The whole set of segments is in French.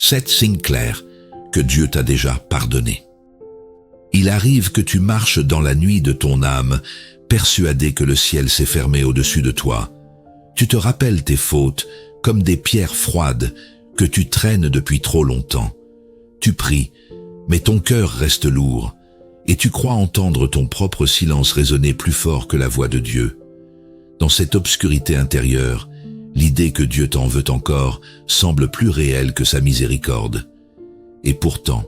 7 signes clairs que Dieu t'a déjà pardonné. Il arrive que tu marches dans la nuit de ton âme, persuadé que le ciel s'est fermé au-dessus de toi. Tu te rappelles tes fautes comme des pierres froides que tu traînes depuis trop longtemps. Tu pries, mais ton cœur reste lourd, et tu crois entendre ton propre silence résonner plus fort que la voix de Dieu. Dans cette obscurité intérieure, l'idée que Dieu t'en veut encore semble plus réelle que sa miséricorde. Et pourtant,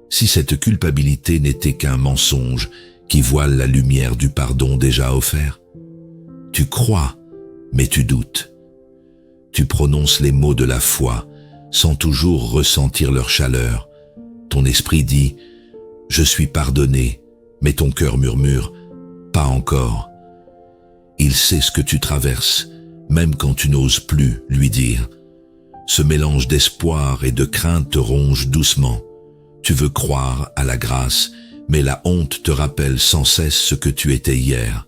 si cette culpabilité n'était qu'un mensonge qui voile la lumière du pardon déjà offert, tu crois, mais tu doutes. Tu prononces les mots de la foi sans toujours ressentir leur chaleur. Ton esprit dit « Je suis pardonné », mais ton cœur murmure « Pas encore ». Il sait ce que tu traverses, même quand tu n'oses plus lui dire. Ce mélange d'espoir et de crainte te ronge doucement. Tu veux croire à la grâce, mais la honte te rappelle sans cesse ce que tu étais hier.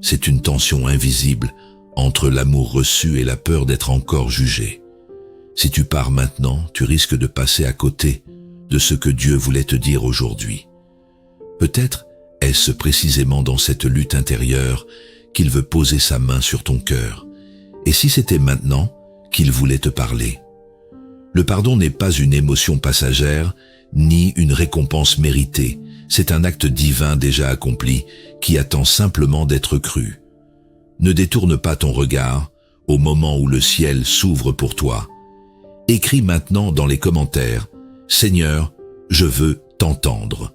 C'est une tension invisible entre l'amour reçu et la peur d'être encore jugé. Si tu pars maintenant, tu risques de passer à côté de ce que Dieu voulait te dire aujourd'hui. Peut-être est-ce précisément dans cette lutte intérieure qu'il veut poser sa main sur ton cœur. Et si c'était maintenant qu'il voulait te parler? Le pardon n'est pas une émotion passagère, ni une récompense méritée. C'est un acte divin déjà accompli, qui attend simplement d'être cru. Ne détourne pas ton regard au moment où le ciel s'ouvre pour toi. Écris maintenant dans les commentaires « Seigneur, je veux t'entendre ».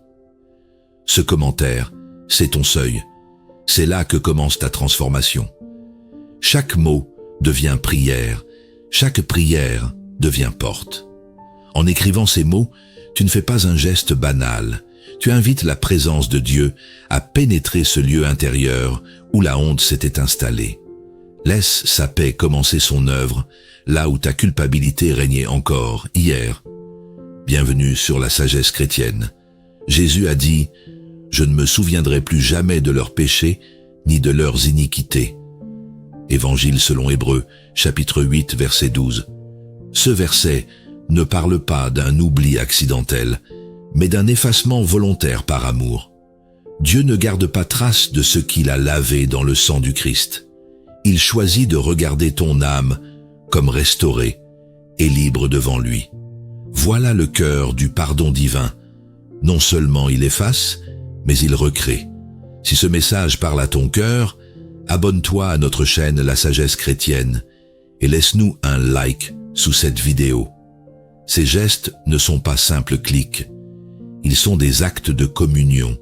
Ce commentaire, c'est ton seuil. C'est là que commence ta transformation. Chaque mot devient prière, chaque prière devient porte. En écrivant ces mots, tu ne fais pas un geste banal. Tu invites la présence de Dieu à pénétrer ce lieu intérieur où la honte s'était installée. Laisse sa paix commencer son œuvre, là où ta culpabilité régnait encore hier. Bienvenue sur la sagesse chrétienne. Jésus a dit « Je ne me souviendrai plus jamais de leurs péchés, ni de leurs iniquités ». Évangile selon Hébreux, chapitre 8, verset 12. Ce verset ne parle pas d'un oubli accidentel, mais d'un effacement volontaire par amour. Dieu ne garde pas trace de ce qu'il a lavé dans le sang du Christ. Il choisit de regarder ton âme comme restaurée et libre devant lui. Voilà le cœur du pardon divin. Non seulement il efface, mais il recrée. Si ce message parle à ton cœur, abonne-toi à notre chaîne La Sagesse Chrétienne et laisse-nous un like sous cette vidéo. Ces gestes ne sont pas simples clics. Ils sont des actes de communion,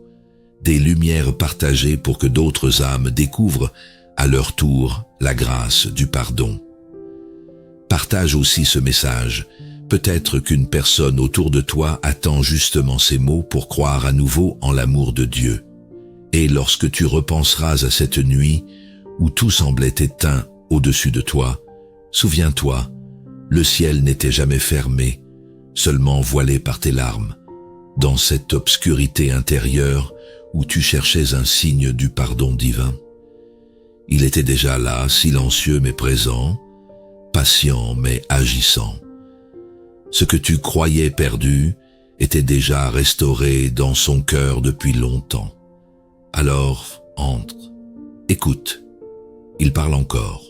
des lumières partagées pour que d'autres âmes découvrent à leur tour la grâce du pardon. Partage aussi ce message. Peut-être qu'une personne autour de toi attend justement ces mots pour croire à nouveau en l'amour de Dieu. Et lorsque tu repenseras à cette nuit où tout semblait éteint au-dessus de toi, souviens-toi, le ciel n'était jamais fermé, seulement voilé par tes larmes. Dans cette obscurité intérieure où tu cherchais un signe du pardon divin, il était déjà là, silencieux mais présent, patient mais agissant. Ce que tu croyais perdu était déjà restauré dans son cœur depuis longtemps. Alors, entre, écoute, il parle encore.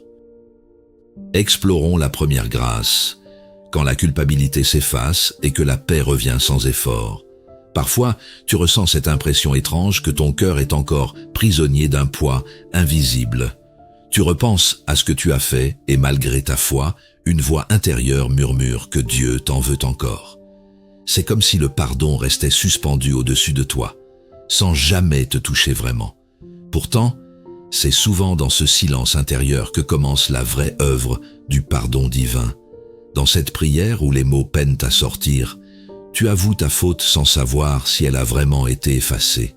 Explorons la première grâce, quand la culpabilité s'efface et que la paix revient sans effort. Parfois, tu ressens cette impression étrange que ton cœur est encore prisonnier d'un poids invisible. Tu repenses à ce que tu as fait et malgré ta foi, une voix intérieure murmure que Dieu t'en veut encore. C'est comme si le pardon restait suspendu au-dessus de toi, sans jamais te toucher vraiment. Pourtant, c'est souvent dans ce silence intérieur que commence la vraie œuvre du pardon divin. Dans cette prière où les mots peinent à sortir, tu avoues ta faute sans savoir si elle a vraiment été effacée.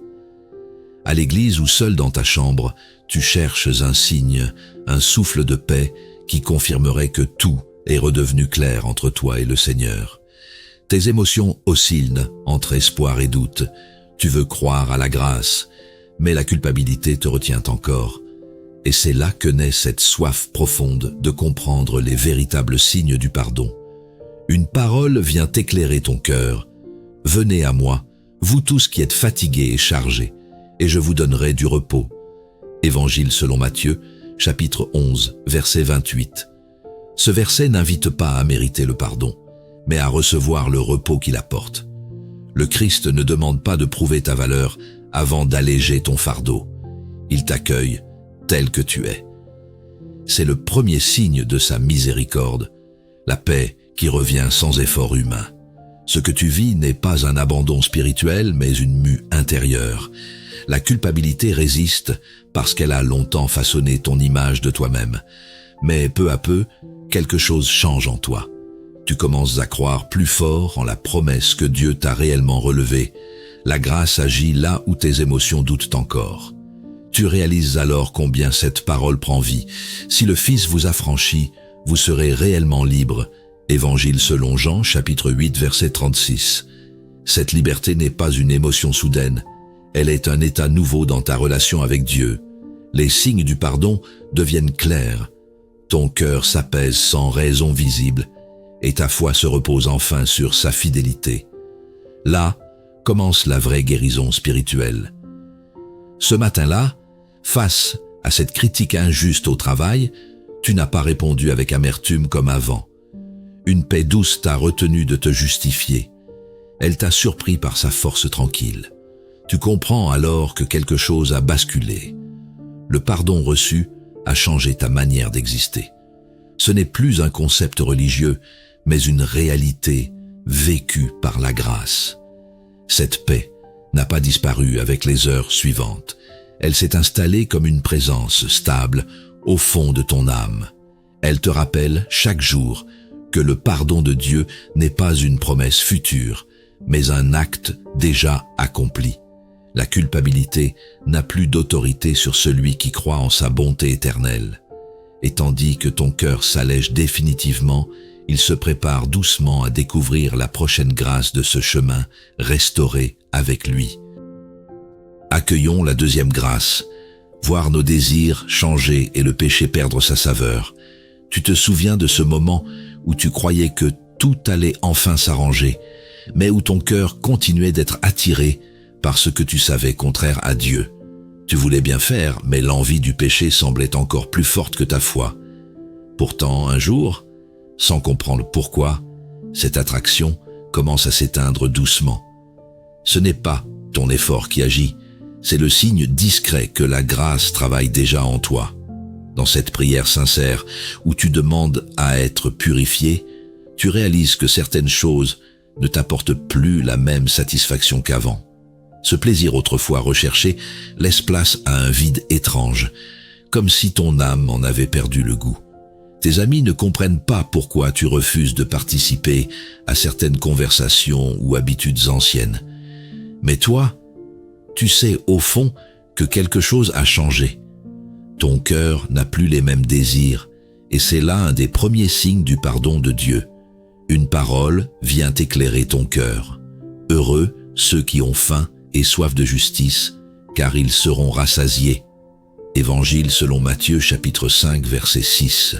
À l'église ou seul dans ta chambre, tu cherches un signe, un souffle de paix qui confirmerait que tout est redevenu clair entre toi et le Seigneur. Tes émotions oscillent entre espoir et doute. Tu veux croire à la grâce, mais la culpabilité te retient encore. Et c'est là que naît cette soif profonde de comprendre les véritables signes du pardon. Une parole vient éclairer ton cœur. Venez à moi, vous tous qui êtes fatigués et chargés, et je vous donnerai du repos. Évangile selon Matthieu, chapitre 11, verset 28. Ce verset n'invite pas à mériter le pardon, mais à recevoir le repos qu'il apporte. Le Christ ne demande pas de prouver ta valeur avant d'alléger ton fardeau. Il t'accueille tel que tu es. C'est le premier signe de sa miséricorde, la paix qui revient sans effort humain. Ce que tu vis n'est pas un abandon spirituel, mais une mue intérieure. La culpabilité résiste parce qu'elle a longtemps façonné ton image de toi-même. Mais peu à peu, quelque chose change en toi. Tu commences à croire plus fort en la promesse que Dieu t'a réellement relevée. La grâce agit là où tes émotions doutent encore. Tu réalises alors combien cette parole prend vie. Si le Fils vous affranchit, vous serez réellement libre. Évangile selon Jean, chapitre 8, verset 36. Cette liberté n'est pas une émotion soudaine. Elle est un état nouveau dans ta relation avec Dieu. Les signes du pardon deviennent clairs. Ton cœur s'apaise sans raison visible et ta foi se repose enfin sur sa fidélité. Là commence la vraie guérison spirituelle. Ce matin-là, face à cette critique injuste au travail, tu n'as pas répondu avec amertume comme avant. Une paix douce t'a retenu de te justifier. Elle t'a surpris par sa force tranquille. Tu comprends alors que quelque chose a basculé. Le pardon reçu a changé ta manière d'exister. Ce n'est plus un concept religieux, mais une réalité vécue par la grâce. Cette paix n'a pas disparu avec les heures suivantes. Elle s'est installée comme une présence stable au fond de ton âme. Elle te rappelle chaque jour que le pardon de Dieu n'est pas une promesse future, mais un acte déjà accompli. La culpabilité n'a plus d'autorité sur celui qui croit en sa bonté éternelle. Et tandis que ton cœur s'allège définitivement, il se prépare doucement à découvrir la prochaine grâce de ce chemin restauré avec lui. Accueillons la deuxième grâce, voir nos désirs changer et le péché perdre sa saveur. Tu te souviens de ce moment où tu croyais que tout allait enfin s'arranger, mais où ton cœur continuait d'être attiré par ce que tu savais contraire à Dieu. Tu voulais bien faire, mais l'envie du péché semblait encore plus forte que ta foi. Pourtant, un jour, sans comprendre pourquoi, cette attraction commence à s'éteindre doucement. Ce n'est pas ton effort qui agit, c'est le signe discret que la grâce travaille déjà en toi. Dans cette prière sincère où tu demandes à être purifié, tu réalises que certaines choses ne t'apportent plus la même satisfaction qu'avant. Ce plaisir autrefois recherché laisse place à un vide étrange, comme si ton âme en avait perdu le goût. Tes amis ne comprennent pas pourquoi tu refuses de participer à certaines conversations ou habitudes anciennes. Mais toi, tu sais au fond que quelque chose a changé. Ton cœur n'a plus les mêmes désirs, et c'est là un des premiers signes du pardon de Dieu. Une parole vient éclairer ton cœur. Heureux ceux qui ont faim et soif de justice, car ils seront rassasiés. Évangile selon Matthieu, chapitre 5, verset 6.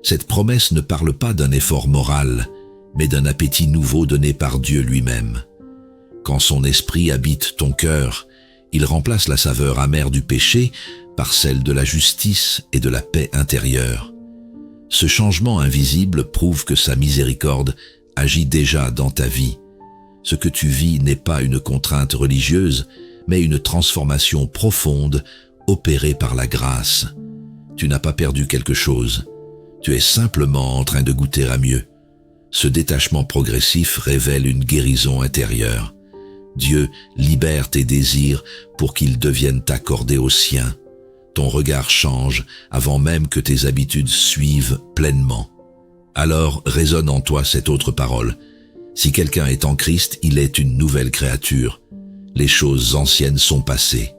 Cette promesse ne parle pas d'un effort moral, mais d'un appétit nouveau donné par Dieu lui-même. Quand son esprit habite ton cœur, il remplace la saveur amère du péché par celle de la justice et de la paix intérieure. Ce changement invisible prouve que sa miséricorde agit déjà dans ta vie. Ce que tu vis n'est pas une contrainte religieuse, mais une transformation profonde opérée par la grâce. Tu n'as pas perdu quelque chose. Tu es simplement en train de goûter à mieux. Ce détachement progressif révèle une guérison intérieure. Dieu libère tes désirs pour qu'ils deviennent accordés aux siens. Ton regard change avant même que tes habitudes suivent pleinement. Alors résonne en toi cette autre parole. Si quelqu'un est en Christ, il est une nouvelle créature. Les choses anciennes sont passées.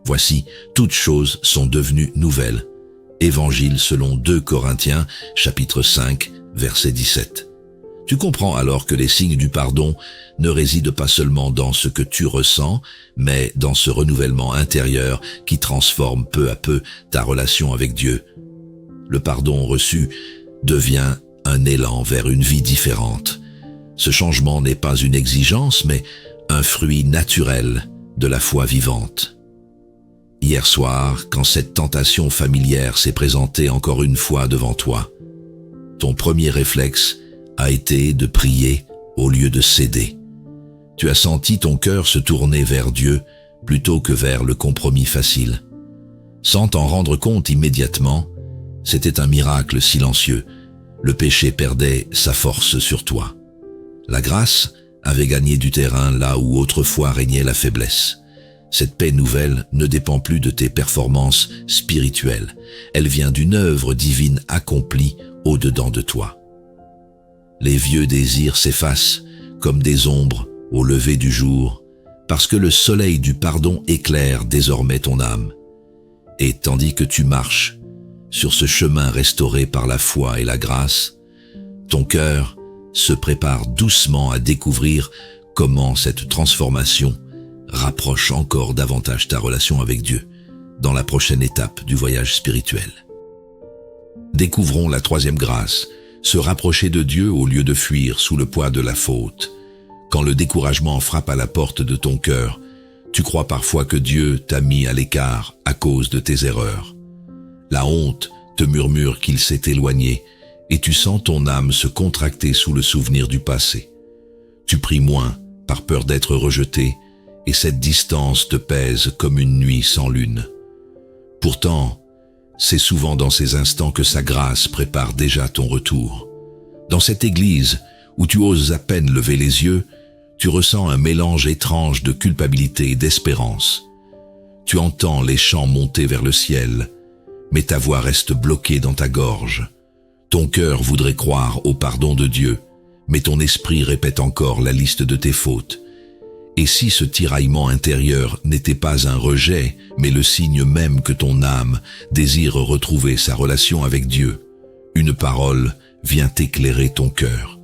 Voici, toutes choses sont devenues nouvelles. Évangile selon 2 Corinthiens, chapitre 5, verset 17. Tu comprends alors que les signes du pardon ne résident pas seulement dans ce que tu ressens, mais dans ce renouvellement intérieur qui transforme peu à peu ta relation avec Dieu. Le pardon reçu devient un élan vers une vie différente. Ce changement n'est pas une exigence, mais un fruit naturel de la foi vivante. Hier soir, quand cette tentation familière s'est présentée encore une fois devant toi, ton premier réflexe a été de prier au lieu de céder. Tu as senti ton cœur se tourner vers Dieu plutôt que vers le compromis facile. Sans t'en rendre compte immédiatement, c'était un miracle silencieux. Le péché perdait sa force sur toi. La grâce avait gagné du terrain là où autrefois régnait la faiblesse. Cette paix nouvelle ne dépend plus de tes performances spirituelles. Elle vient d'une œuvre divine accomplie au-dedans de toi. Les vieux désirs s'effacent comme des ombres au lever du jour, parce que le soleil du pardon éclaire désormais ton âme. Et tandis que tu marches sur ce chemin restauré par la foi et la grâce, ton cœur se prépare doucement à découvrir comment cette transformation rapproche encore davantage ta relation avec Dieu dans la prochaine étape du voyage spirituel. Découvrons la troisième grâce, se rapprocher de Dieu au lieu de fuir sous le poids de la faute. Quand le découragement frappe à la porte de ton cœur, tu crois parfois que Dieu t'a mis à l'écart à cause de tes erreurs. La honte te murmure qu'il s'est éloigné et tu sens ton âme se contracter sous le souvenir du passé. Tu pries moins par peur d'être rejeté et cette distance te pèse comme une nuit sans lune. Pourtant, c'est souvent dans ces instants que sa grâce prépare déjà ton retour. Dans cette église où tu oses à peine lever les yeux, tu ressens un mélange étrange de culpabilité et d'espérance. Tu entends les chants monter vers le ciel, mais ta voix reste bloquée dans ta gorge. Ton cœur voudrait croire au pardon de Dieu, mais ton esprit répète encore la liste de tes fautes. Et si ce tiraillement intérieur n'était pas un rejet, mais le signe même que ton âme désire retrouver sa relation avec Dieu, une parole vient éclairer ton cœur.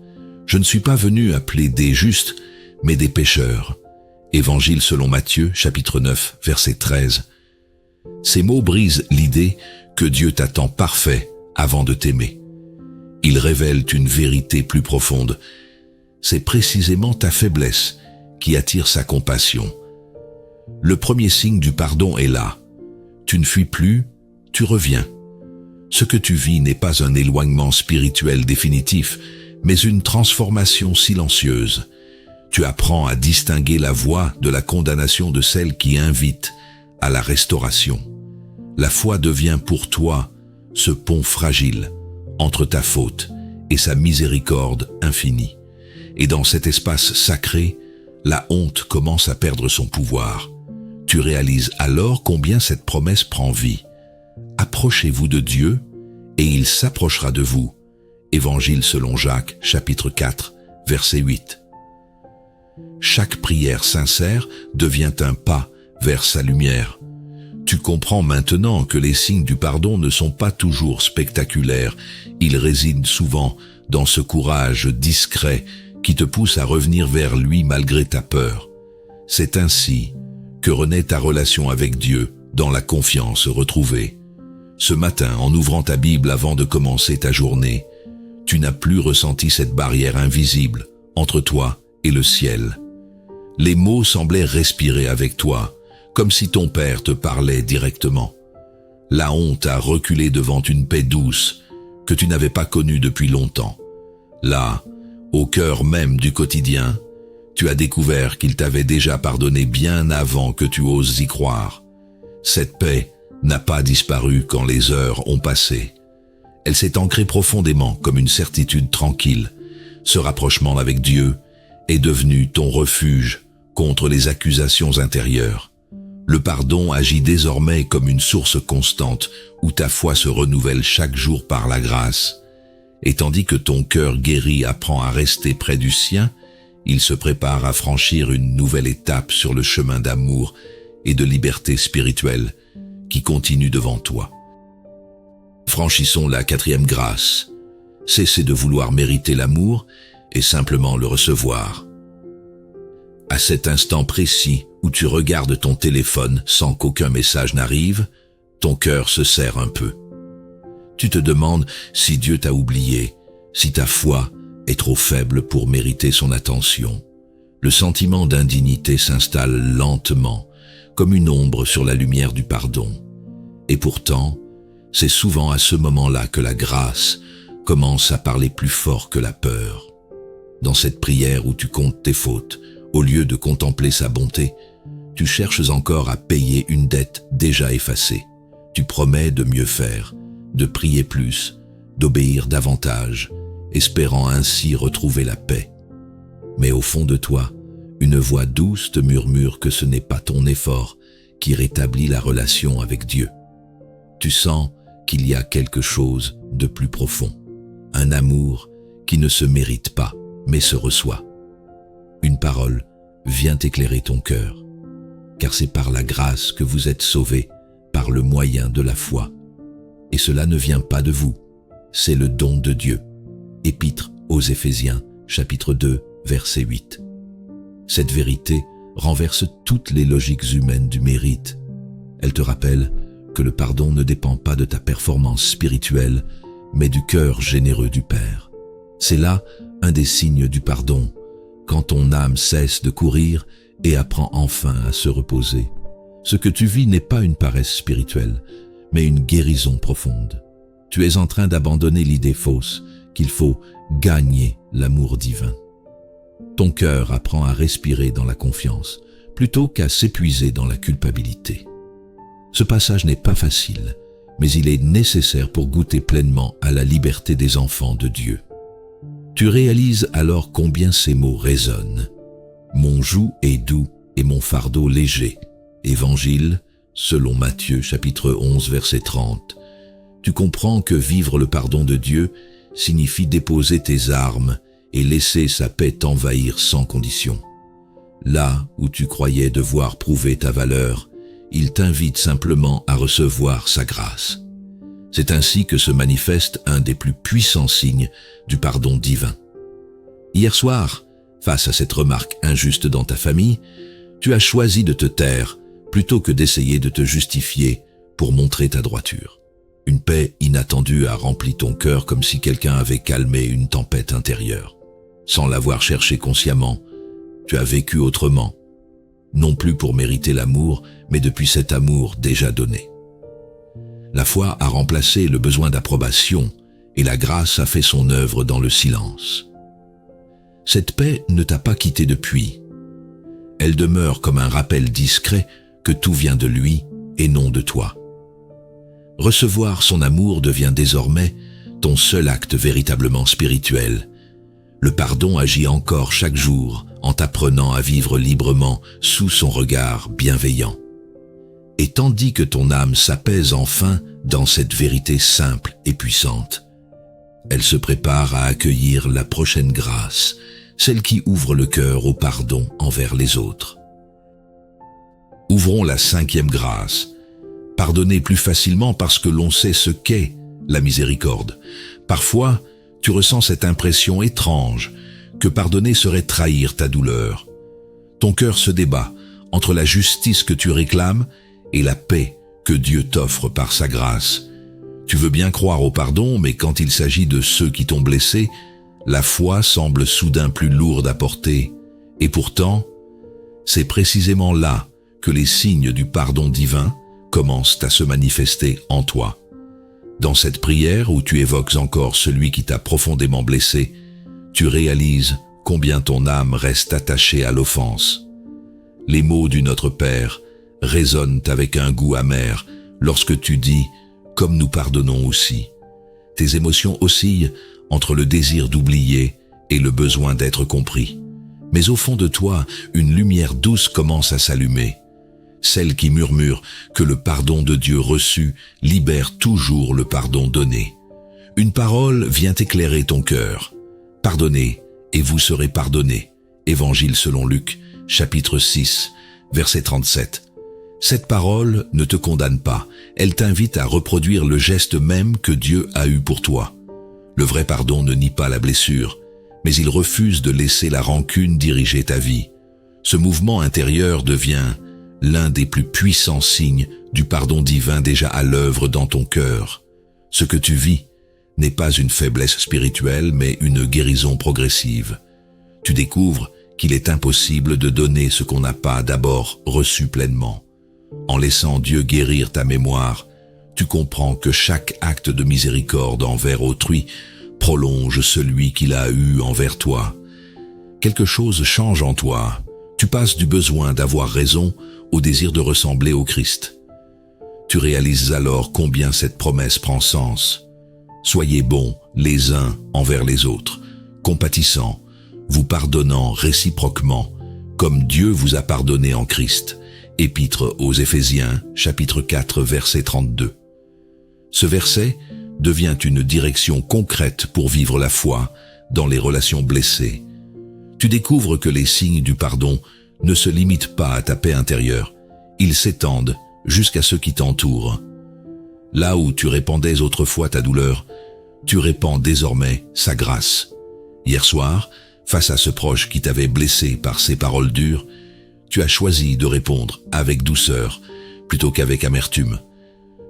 Je ne suis pas venu appeler des justes, mais des pécheurs. Évangile selon Matthieu, chapitre 9, verset 13. Ces mots brisent l'idée que Dieu t'attend parfait avant de t'aimer. Ils révèlent une vérité plus profonde. C'est précisément ta faiblesse qui attire sa compassion. Le premier signe du pardon est là. Tu ne fuis plus, tu reviens. Ce que tu vis n'est pas un éloignement spirituel définitif, mais une transformation silencieuse. Tu apprends à distinguer la voix de la condamnation de celle qui invite à la restauration. La foi devient pour toi ce pont fragile entre ta faute et sa miséricorde infinie. Et dans cet espace sacré, la honte commence à perdre son pouvoir. Tu réalises alors combien cette promesse prend vie. Approchez-vous de Dieu et il s'approchera de vous. Évangile selon Jacques, chapitre 4, verset 8. Chaque prière sincère devient un pas vers sa lumière. Tu comprends maintenant que les signes du pardon ne sont pas toujours spectaculaires. Ils résident souvent dans ce courage discret qui te pousse à revenir vers lui malgré ta peur. C'est ainsi que renaît ta relation avec Dieu dans la confiance retrouvée. Ce matin, en ouvrant ta Bible avant de commencer ta journée, tu n'as plus ressenti cette barrière invisible entre toi et le ciel. Les mots semblaient respirer avec toi, comme si ton Père te parlait directement. La honte a reculé devant une paix douce que tu n'avais pas connue depuis longtemps. Là, au cœur même du quotidien, tu as découvert qu'il t'avait déjà pardonné bien avant que tu oses y croire. Cette paix n'a pas disparu quand les heures ont passé. Elle s'est ancrée profondément comme une certitude tranquille. Ce rapprochement avec Dieu est devenu ton refuge contre les accusations intérieures. Le pardon agit désormais comme une source constante où ta foi se renouvelle chaque jour par la grâce. Et tandis que ton cœur guéri apprend à rester près du sien, il se prépare à franchir une nouvelle étape sur le chemin d'amour et de liberté spirituelle qui continue devant toi. Franchissons la quatrième grâce. Cessez de vouloir mériter l'amour et simplement le recevoir. À cet instant précis où tu regardes ton téléphone sans qu'aucun message n'arrive, ton cœur se serre un peu. Tu te demandes si Dieu t'a oublié, Si ta foi est trop faible pour mériter son attention, le sentiment d'indignité s'installe lentement, comme une ombre sur la lumière du pardon. Et pourtant, c'est souvent à ce moment-là que la grâce commence à parler plus fort que la peur. Dans cette prière où tu comptes tes fautes, au lieu de contempler sa bonté, tu cherches encore à payer une dette déjà effacée. Tu promets de mieux faire, de prier plus, d'obéir davantage, espérant ainsi retrouver la paix. Mais au fond de toi, une voix douce te murmure que ce n'est pas ton effort qui rétablit la relation avec Dieu. Tu sens qu'il y a quelque chose de plus profond, un amour qui ne se mérite pas, mais se reçoit. Une parole vient éclairer ton cœur, car c'est par la grâce que vous êtes sauvés, par le moyen de la foi. Et cela ne vient pas de vous, c'est le don de Dieu. Épître aux Éphésiens, chapitre 2, verset 8. Cette vérité renverse toutes les logiques humaines du mérite. Elle te rappelle que le pardon ne dépend pas de ta performance spirituelle, mais du cœur généreux du Père. C'est là un des signes du pardon, quand ton âme cesse de courir et apprend enfin à se reposer. Ce que tu vis n'est pas une paresse spirituelle, mais une guérison profonde. Tu es en train d'abandonner l'idée fausse qu'il faut gagner l'amour divin. Ton cœur apprend à respirer dans la confiance, plutôt qu'à s'épuiser dans la culpabilité. Ce passage n'est pas facile, mais il est nécessaire pour goûter pleinement à la liberté des enfants de Dieu. Tu réalises alors combien ces mots résonnent. Mon joug est doux et mon fardeau léger. Évangile, selon Matthieu, chapitre 11, verset 30. Tu comprends que vivre le pardon de Dieu signifie déposer tes armes et laisser sa paix t'envahir sans condition. Là où tu croyais devoir prouver ta valeur, il t'invite simplement à recevoir sa grâce. C'est ainsi que se manifeste un des plus puissants signes du pardon divin. Hier soir, face à cette remarque injuste dans ta famille, tu as choisi de te taire plutôt que d'essayer de te justifier pour montrer ta droiture. Une paix inattendue a rempli ton cœur comme si quelqu'un avait calmé une tempête intérieure. Sans l'avoir cherché consciemment, tu as vécu autrement, non plus pour mériter l'amour, mais depuis cet amour déjà donné. La foi a remplacé le besoin d'approbation et la grâce a fait son œuvre dans le silence. Cette paix ne t'a pas quitté depuis. Elle demeure comme un rappel discret que tout vient de lui et non de toi. Recevoir son amour devient désormais ton seul acte véritablement spirituel. Le pardon agit encore chaque jour en t'apprenant à vivre librement sous son regard bienveillant. Et tandis que ton âme s'apaise enfin dans cette vérité simple et puissante, elle se prépare à accueillir la prochaine grâce, celle qui ouvre le cœur au pardon envers les autres. Ouvrons la 5e grâce. Pardonner plus facilement parce que l'on sait ce qu'est la miséricorde. Parfois, tu ressens cette impression étrange que pardonner serait trahir ta douleur. Ton cœur se débat entre la justice que tu réclames et la paix que Dieu t'offre par sa grâce. Tu veux bien croire au pardon, mais quand il s'agit de ceux qui t'ont blessé, la foi semble soudain plus lourde à porter. Et pourtant, c'est précisément là que les signes du pardon divin commencent à se manifester en toi. Dans cette prière où tu évoques encore celui qui t'a profondément blessé, tu réalises combien ton âme reste attachée à l'offense. Les mots du Notre Père résonnent avec un goût amer lorsque tu dis « comme nous pardonnons aussi ». Tes émotions oscillent entre le désir d'oublier et le besoin d'être compris. Mais au fond de toi, une lumière douce commence à s'allumer. Celle qui murmure que le pardon de Dieu reçu libère toujours le pardon donné. Une parole vient éclairer ton cœur. Pardonnez, et vous serez pardonnés. Évangile selon Luc, chapitre 6, verset 37. Cette parole ne te condamne pas, elle t'invite à reproduire le geste même que Dieu a eu pour toi. Le vrai pardon ne nie pas la blessure, mais il refuse de laisser la rancune diriger ta vie. Ce mouvement intérieur devient l'un des plus puissants signes du pardon divin déjà à l'œuvre dans ton cœur. Ce que tu vis n'est pas une faiblesse spirituelle, mais une guérison progressive. Tu découvres qu'il est impossible de donner ce qu'on n'a pas d'abord reçu pleinement. En laissant Dieu guérir ta mémoire, tu comprends que chaque acte de miséricorde envers autrui prolonge celui qu'il a eu envers toi. Quelque chose change en toi. Tu passes du besoin d'avoir raison au désir de ressembler au Christ. Tu réalises alors combien cette promesse prend sens. Soyez bons les uns envers les autres, compatissants, vous pardonnant réciproquement, comme Dieu vous a pardonné en Christ. Épître aux Éphésiens, chapitre 4, verset 32. Ce verset devient une direction concrète pour vivre la foi dans les relations blessées. Tu découvres que les signes du pardon ne se limitent pas à ta paix intérieure, ils s'étendent jusqu'à ceux qui t'entourent. Là où tu répandais autrefois ta douleur, tu répands désormais sa grâce. Hier soir, face à ce proche qui t'avait blessé par ses paroles dures, tu as choisi de répondre avec douceur plutôt qu'avec amertume.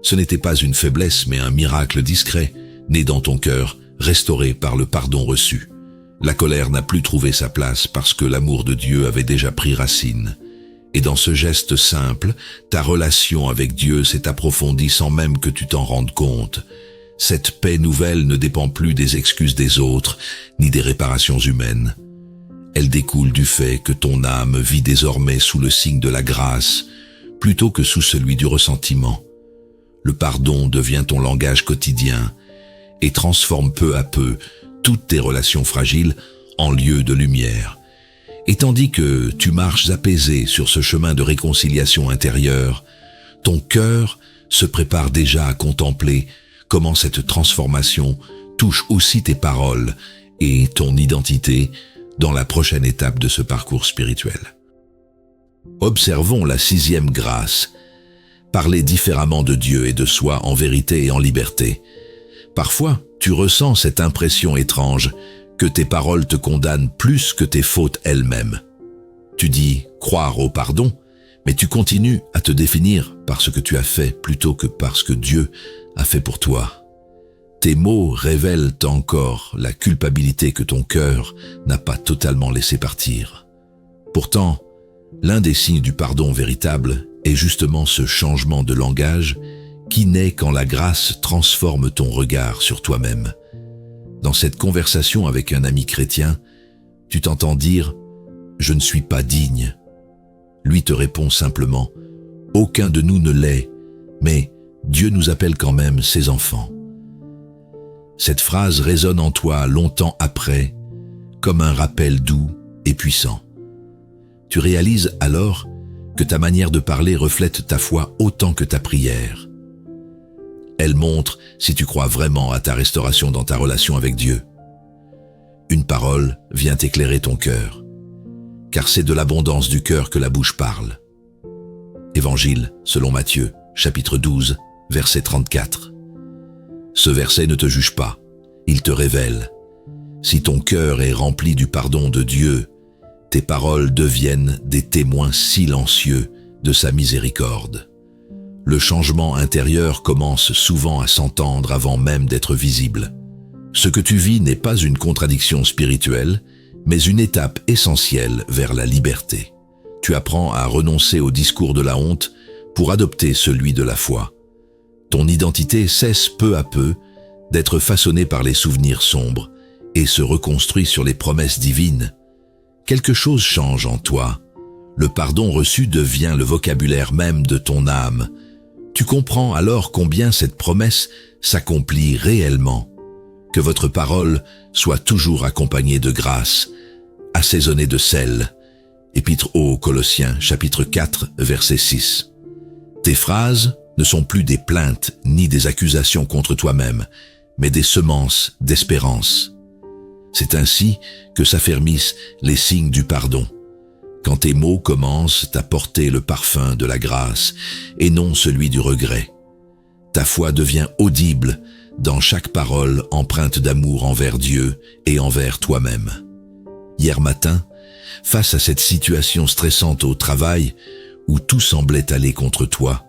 Ce n'était pas une faiblesse mais un miracle discret, né dans ton cœur, restauré par le pardon reçu. La colère n'a plus trouvé sa place parce que l'amour de Dieu avait déjà pris racine. Et dans ce geste simple, ta relation avec Dieu s'est approfondie sans même que tu t'en rendes compte. Cette paix nouvelle ne dépend plus des excuses des autres, ni des réparations humaines. Elle découle du fait que ton âme vit désormais sous le signe de la grâce, plutôt que sous celui du ressentiment. Le pardon devient ton langage quotidien et transforme peu à peu toutes tes relations fragiles en lieux de lumière. Et tandis que tu marches apaisé sur ce chemin de réconciliation intérieure, ton cœur se prépare déjà à contempler comment cette transformation touche aussi tes paroles et ton identité dans la prochaine étape de ce parcours spirituel. Observons la 6e grâce. Parler différemment de Dieu et de soi en vérité et en liberté. Parfois, tu ressens cette impression étrange que tes paroles te condamnent plus que tes fautes elles-mêmes. Tu dis croire au pardon, mais tu continues à te définir par ce que tu as fait plutôt que par ce que Dieu a fait pour toi. Tes mots révèlent encore la culpabilité que ton cœur n'a pas totalement laissé partir. Pourtant, l'un des signes du pardon véritable est justement ce changement de langage qui naît quand la grâce transforme ton regard sur toi-même. Dans cette conversation avec un ami chrétien, tu t'entends dire « Je ne suis pas digne ». Lui te répond simplement « Aucun de nous ne l'est, mais Dieu nous appelle quand même ses enfants ». Cette phrase résonne en toi longtemps après, comme un rappel doux et puissant. Tu réalises alors que ta manière de parler reflète ta foi autant que ta prière. Elle montre si tu crois vraiment à ta restauration dans ta relation avec Dieu. Une parole vient éclairer ton cœur, car c'est de l'abondance du cœur que la bouche parle. Évangile selon Matthieu, chapitre 12, verset 34. Ce verset ne te juge pas, il te révèle. Si ton cœur est rempli du pardon de Dieu, tes paroles deviennent des témoins silencieux de sa miséricorde. Le changement intérieur commence souvent à s'entendre avant même d'être visible. Ce que tu vis n'est pas une contradiction spirituelle, mais une étape essentielle vers la liberté. Tu apprends à renoncer au discours de la honte pour adopter celui de la foi. Ton identité cesse peu à peu d'être façonnée par les souvenirs sombres et se reconstruit sur les promesses divines. Quelque chose change en toi. Le pardon reçu devient le vocabulaire même de ton âme. Tu comprends alors combien cette promesse s'accomplit réellement. Que votre parole soit toujours accompagnée de grâce, assaisonnée de sel. Épître aux Colossiens, chapitre 4, verset 6. Tes phrases ne sont plus des plaintes ni des accusations contre toi-même, mais des semences d'espérance. C'est ainsi que s'affermissent les signes du pardon. Quand tes mots commencent à porter le parfum de la grâce et non celui du regret. Ta foi devient audible dans chaque parole empreinte d'amour envers Dieu et envers toi-même. Hier matin, face à cette situation stressante au travail où tout semblait aller contre toi,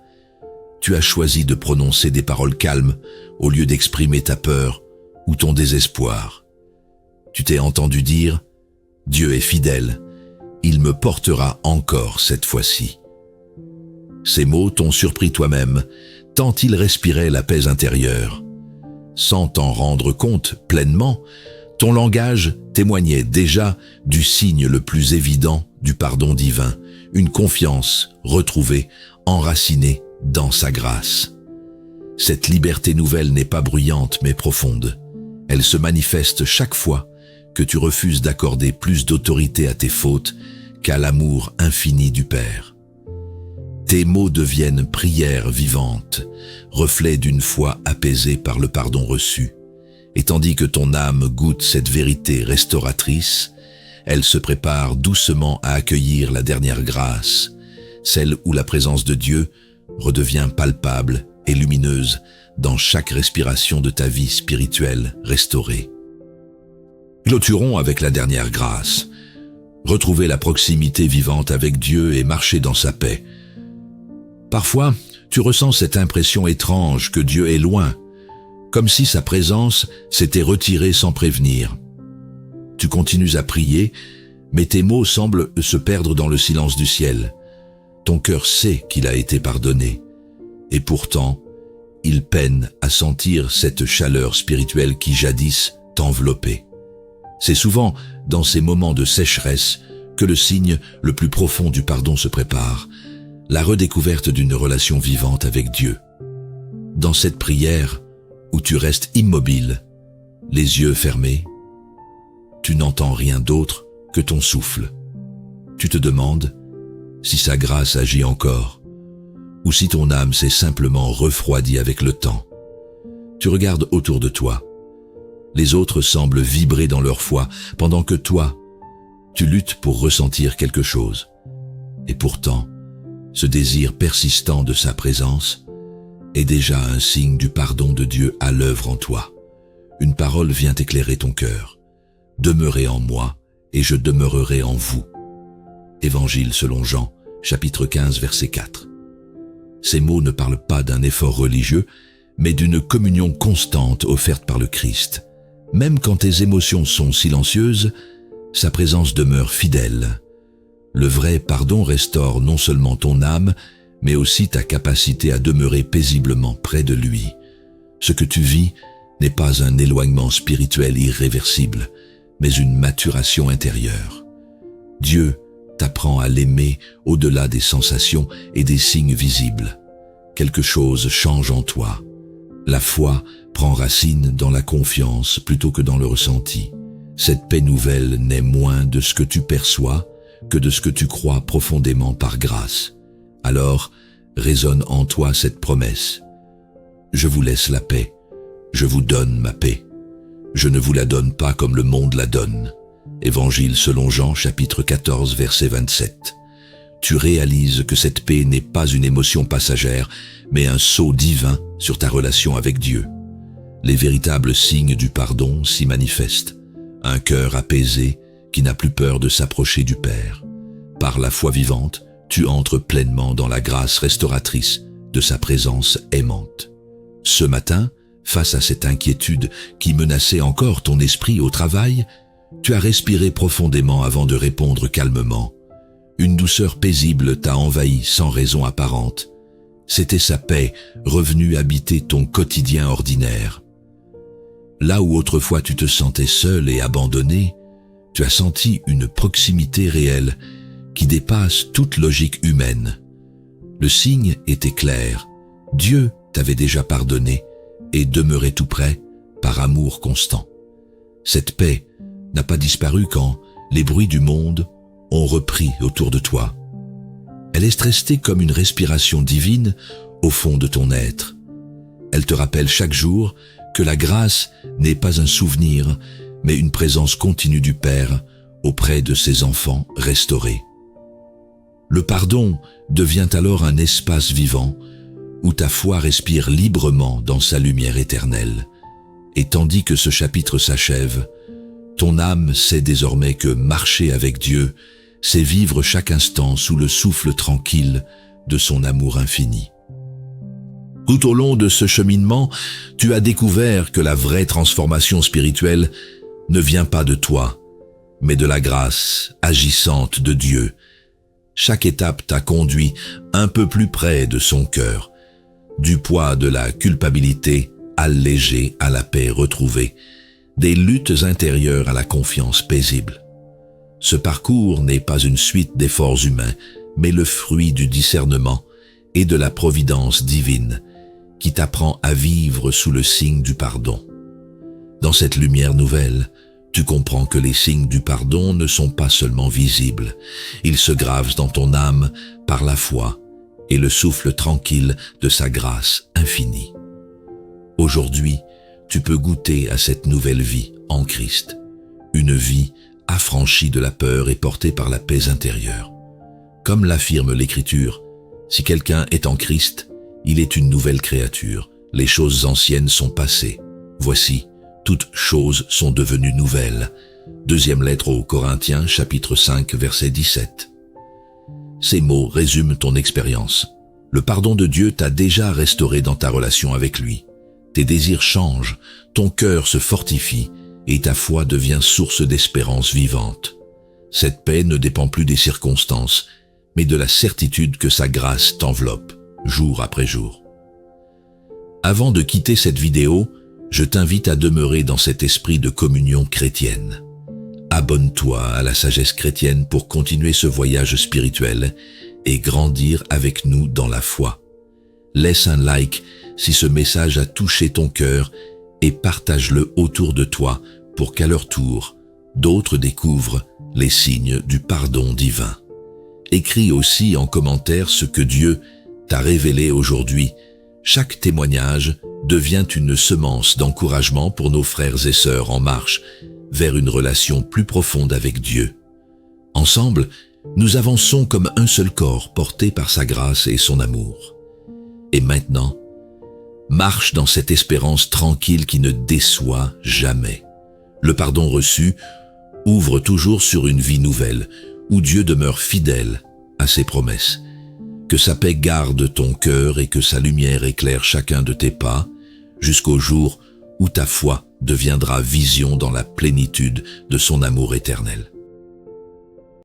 tu as choisi de prononcer des paroles calmes au lieu d'exprimer ta peur ou ton désespoir. Tu t'es entendu dire « Dieu est fidèle, il me portera encore cette fois-ci ». Ces mots t'ont surpris toi-même, tant ils respiraient la paix intérieure. Sans t'en rendre compte pleinement, ton langage témoignait déjà du signe le plus évident du pardon divin, une confiance retrouvée, enracinée dans sa grâce. Cette liberté nouvelle n'est pas bruyante mais profonde. Elle se manifeste chaque fois que tu refuses d'accorder plus d'autorité à tes fautes qu'à l'amour infini du Père. Tes mots deviennent prières vivantes, reflet d'une foi apaisée par le pardon reçu. Et tandis que ton âme goûte cette vérité restauratrice, elle se prépare doucement à accueillir la dernière grâce, celle où la présence de Dieu redevient palpable et lumineuse dans chaque respiration de ta vie spirituelle restaurée. Clôturons avec la dernière grâce. Retrouver la proximité vivante avec Dieu et marcher dans sa paix. Parfois, tu ressens cette impression étrange que Dieu est loin, comme si sa présence s'était retirée sans prévenir. Tu continues à prier, mais tes mots semblent se perdre dans le silence du ciel. Ton cœur sait qu'il a été pardonné, et pourtant, il peine à sentir cette chaleur spirituelle qui jadis t'enveloppait. C'est souvent dans ces moments de sécheresse que le signe le plus profond du pardon se prépare, la redécouverte d'une relation vivante avec Dieu. Dans cette prière, où tu restes immobile, les yeux fermés, tu n'entends rien d'autre que ton souffle. Tu te demandes si sa grâce agit encore, ou si ton âme s'est simplement refroidie avec le temps. Tu regardes autour de toi. Les autres semblent vibrer dans leur foi, pendant que toi, tu luttes pour ressentir quelque chose. Et pourtant, ce désir persistant de sa présence est déjà un signe du pardon de Dieu à l'œuvre en toi. Une parole vient éclairer ton cœur. Demeurez en moi, et je demeurerai en vous. Évangile selon Jean, chapitre 15, verset 4. Ces mots ne parlent pas d'un effort religieux, mais d'une communion constante offerte par le Christ. Même quand tes émotions sont silencieuses, sa présence demeure fidèle. Le vrai pardon restaure non seulement ton âme, mais aussi ta capacité à demeurer paisiblement près de lui. Ce que tu vis n'est pas un éloignement spirituel irréversible, mais une maturation intérieure. Dieu t'apprend à l'aimer au-delà des sensations et des signes visibles. Quelque chose change en toi. La foi prend racine dans la confiance plutôt que dans le ressenti. Cette paix nouvelle n'est moins de ce que tu perçois que de ce que tu crois profondément par grâce. Alors résonne en toi cette promesse. Je vous laisse la paix, je vous donne ma paix. Je ne vous la donne pas comme le monde la donne. Évangile selon Jean, chapitre 14, verset 27. Tu réalises que cette paix n'est pas une émotion passagère, mais un sceau divin sur ta relation avec Dieu. Les véritables signes du pardon s'y manifestent. Un cœur apaisé qui n'a plus peur de s'approcher du Père. Par la foi vivante, tu entres pleinement dans la grâce restauratrice de sa présence aimante. Ce matin, face à cette inquiétude qui menaçait encore ton esprit au travail, tu as respiré profondément avant de répondre calmement. Une douceur paisible t'a envahi sans raison apparente. C'était sa paix revenue habiter ton quotidien ordinaire. Là où autrefois tu te sentais seul et abandonné, tu as senti une proximité réelle qui dépasse toute logique humaine. Le signe était clair. Dieu t'avait déjà pardonné et demeurait tout près par amour constant. Cette paix n'a pas disparu quand les bruits du monde ont repris autour de toi. Elle est restée comme une respiration divine au fond de ton être. Elle te rappelle chaque jour que la grâce n'est pas un souvenir, mais une présence continue du Père auprès de ses enfants restaurés. Le pardon devient alors un espace vivant où ta foi respire librement dans sa lumière éternelle. Et tandis que ce chapitre s'achève, ton âme sait désormais que marcher avec Dieu, c'est vivre chaque instant sous le souffle tranquille de son amour infini. Tout au long de ce cheminement, tu as découvert que la vraie transformation spirituelle ne vient pas de toi, mais de la grâce agissante de Dieu. Chaque étape t'a conduit un peu plus près de son cœur, du poids de la culpabilité allégé à la paix retrouvée, des luttes intérieures à la confiance paisible. Ce parcours n'est pas une suite d'efforts humains, mais le fruit du discernement et de la providence divine qui t'apprend à vivre sous le signe du pardon. Dans cette lumière nouvelle, tu comprends que les signes du pardon ne sont pas seulement visibles, ils se gravent dans ton âme par la foi et le souffle tranquille de sa grâce infinie. Aujourd'hui, tu peux goûter à cette nouvelle vie en Christ, une vie affranchie de la peur et portée par la paix intérieure. Comme l'affirme l'Écriture, si quelqu'un est en Christ, il est une nouvelle créature. Les choses anciennes sont passées. Voici, toutes choses sont devenues nouvelles. Deuxième lettre aux Corinthiens, chapitre 5, verset 17. Ces mots résument ton expérience. Le pardon de Dieu t'a déjà restauré dans ta relation avec lui. Tes désirs changent, ton cœur se fortifie et ta foi devient source d'espérance vivante. Cette paix ne dépend plus des circonstances, mais de la certitude que sa grâce t'enveloppe, jour après jour. Avant de quitter cette vidéo, je t'invite à demeurer dans cet esprit de communion chrétienne. Abonne-toi à la sagesse chrétienne pour continuer ce voyage spirituel et grandir avec nous dans la foi. Laisse un like si ce message a touché ton cœur et partage-le autour de toi pour qu'à leur tour, d'autres découvrent les signes du pardon divin. Écris aussi en commentaire ce que Dieu t'a révélé aujourd'hui. Chaque témoignage devient une semence d'encouragement pour nos frères et sœurs en marche vers une relation plus profonde avec Dieu. Ensemble, nous avançons comme un seul corps porté par sa grâce et son amour. Et maintenant, marche dans cette espérance tranquille qui ne déçoit jamais. Le pardon reçu ouvre toujours sur une vie nouvelle, où Dieu demeure fidèle à ses promesses. Que sa paix garde ton cœur et que sa lumière éclaire chacun de tes pas, jusqu'au jour où ta foi deviendra vision dans la plénitude de son amour éternel.